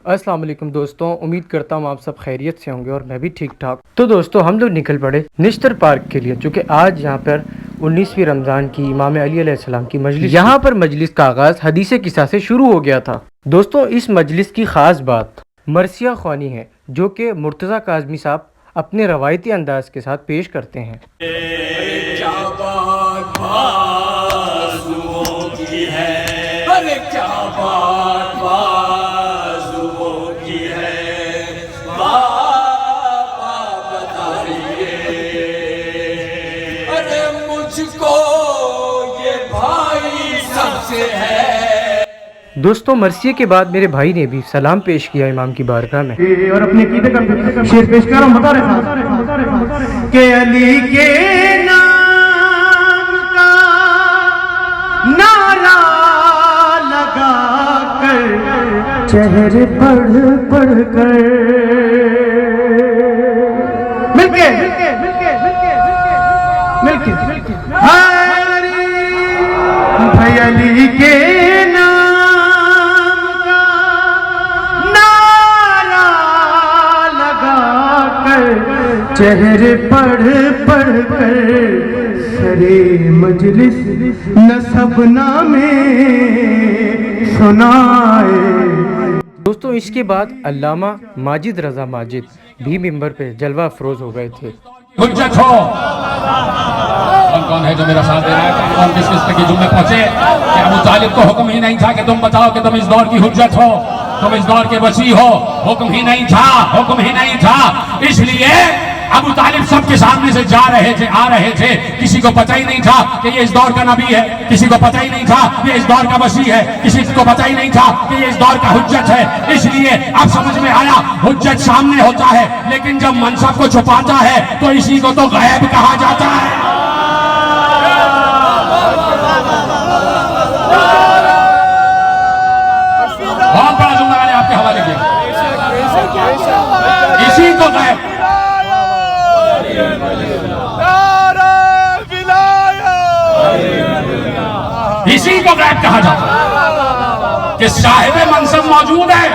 अस्सलाम वालेकुम दोस्तों, उम्मीद करता हूँ आप सब खैरियत से होंगे और मैं भी ठीक ठाक। तो दोस्तों हम लोग निकल पड़े निश्तर पार्क के लिए, क्योंकि आज यहाँ पर 19वीं रमज़ान की इमाम अली अलैहिस्सलाम की मजलिस, यहाँ पर मजलिस का आगाज़ हदीस किस्सा से शुरू हो गया था। दोस्तों इस मजलिस की ख़ास बात मरसिया ख्वानी है, जो कि मुर्तज़ा काज़मी साहब अपने रवायती अंदाज के साथ पेश करते हैं। दोस्तों मरसिये के बाद मेरे भाई ने भी सलाम पेश किया इमाम की बारगाह में और अपने कीदे का शेर पेश कर रहा हूं। बता रहे कि अली के नाम का नारा लगा कर चेहरे पढ़ पढ़ कर मिलके भाई अली के चेहरे पढ़ पढ़ कर सरे मजलिस नसबना में सुनाए। दोस्तों इसके बाद अल्लामा माजिद रजा माजिद भी मिंबर पे जलवा अफरोज हो गए थे। हुज्जत हो, कौन कौन है जो मेरा साथ दे रहा है, कौन किस किस के जुम्मे पहुंचे कि अबू तालिब को हुक्म ही नहीं था कि तुम बताओ कि तुम इस दौर की हुज्जत हो, तुम इस दौर के वसी हो। हुक्म ही नहीं था, हुक्म ही नहीं था। इसलिए अबू तालिब सबके सामने से जा रहे थे, आ रहे थे, किसी को पता ही नहीं था कि ये इस दौर का नबी है, किसी को पता ही नहीं था ये इस दौर का वसी है, किसी को पता ही नहीं था कि ये इस दौर का हुज्जत है। इसलिए अब समझ में आया हुज्जत सामने होता है, लेकिन जब मनसब को छुपाता है तो इसी को तो गैब कहा जाता है। बहुत बड़ा जुमला मैंने आपके हवाले किया, इसी को गैब, इसी को गैब कहा जाता है कि साहिब मनसब मौजूद है।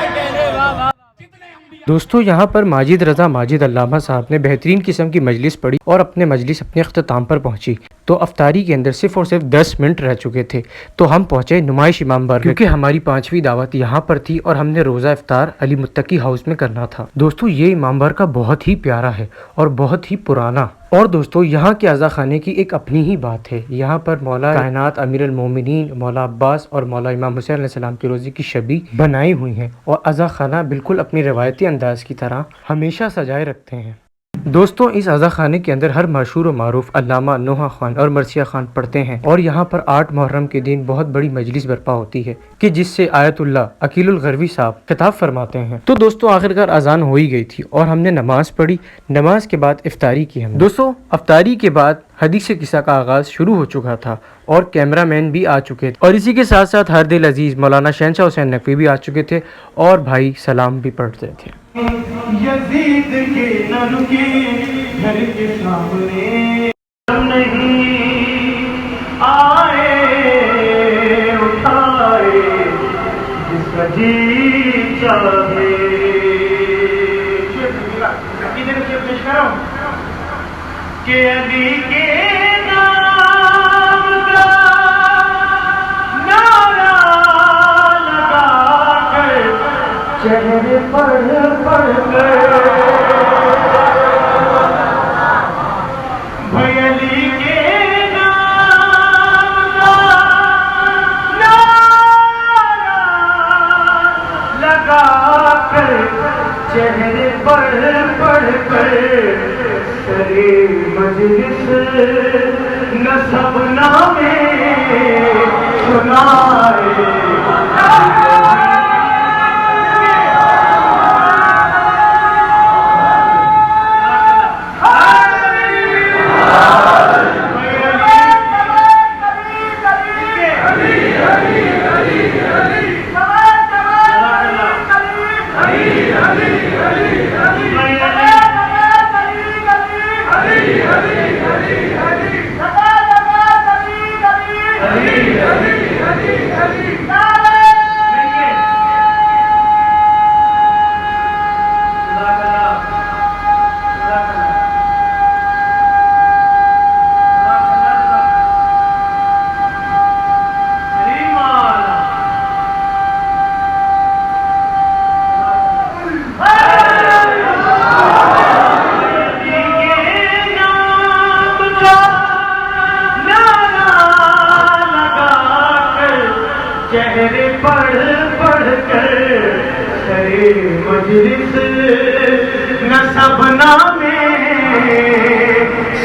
दोस्तों यहाँ पर माजिद रजा माजिद अल्लामा साहब ने बेहतरीन किस्म की मजलिस पढ़ी और अपने मजलिस अपने अख्ताम पर पहुंची। तो अफ्तारी के अंदर सिर्फ और सिर्फ 10 मिनट रह चुके थे, तो हम पहुंचे नुमाइश इमाम बारगाह, क्योंकि हमारी 5वीं दावत यहाँ पर थी और हमने रोज़ा इफ्तार अली मुत्तकी हाउस में करना था। दोस्तों ये इमाम बारगाह बहुत ही प्यारा है और बहुत ही पुराना। और दोस्तों यहाँ के अज़ा खाने की एक अपनी ही बात है। यहाँ पर मौला कायनात अमीर अल मोमिनीन मौला अब्बास और मौला इमाम हुसैन अलैहिस्सलाम की रोज़ी की शबी बनाई हुई हैं और अज़ा खाना बिल्कुल अपनी रवायती अंदाज की तरह हमेशा सजाए रखते हैं। दोस्तों इस अज़ा खाने के अंदर हर मशहूर व मारूफ अल्लामा नोहा खान और मरसिया खान पढ़ते हैं और यहाँ पर 8 मुहर्रम के दिन बहुत बड़ी मजलिस बर्पा होती है कि जिससे आयतुल्लाह अकीलुल गरवी साहब खिताब फरमाते हैं। तो दोस्तों आखिरकार अजान हो ही गई थी और हमने नमाज पढ़ी। नमाज के बाद इफ्तारी की हमने। दोस्तों इफ्तारी के बाद हदीस किस्सा का आगाज शुरू हो चुका था और कैमरामैन भी आ चुके थे और इसी के साथ साथ हर दिल अजीज मौलाना शहनशाह हुसैन नकवी भी आ चुके थे और भाई सलाम भी पढ़ते थे। यजीद के न रुके घर के सामने नहीं आए उठाए जिसका जी चाहे। पेश करो कि अली के नाम का नारा लगा कर चेहरे पढ़ पढ़ कर भाई अली के नाम का नारा लगा कर चेहरे पढ़ पढ़ कर सरे मजलिस नसबना में सुनाए। मजलिस न सबना में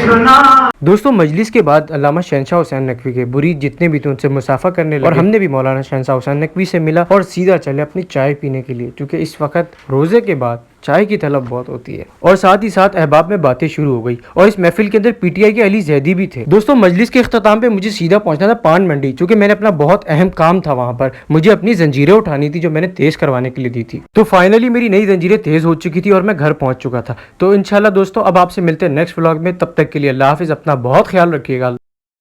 सुना। दोस्तों मजलिस के बाद अल्लामा शहनशाह हुसैन नकवी के मुरीद जितने भी थे उनसे मुसाफा करने लगे और हमने भी मौलाना शहनशाह हुसैन नकवी से मिला और सीधा चले अपनी चाय पीने के लिए, क्योंकि इस वक्त रोजे के बाद चाय की तलब बहुत होती है। और साथ ही साथ अहबाब में बातें शुरू हो गई और इस महफिल के अंदर पीटीआई के अली जैदी भी थे। दोस्तों मजलिस के इख्तिताम पे मुझे सीधा पहुंचना था पान मंडी, क्योंकि मैंने अपना बहुत अहम काम था वहां पर, मुझे अपनी जंजीरें उठानी थी जो मैंने तेज करवाने के लिए दी थी। तो फाइनली मेरी नई जंजीरें तेज हो चुकी थी और मैं घर पहुंच चुका था। तो इंशाल्लाह दोस्तों अब आपसे मिलते हैं नेक्स्ट व्लॉग में, तब तक के लिए अल्लाह हाफिज, अपना बहुत ख्याल रखिएगा।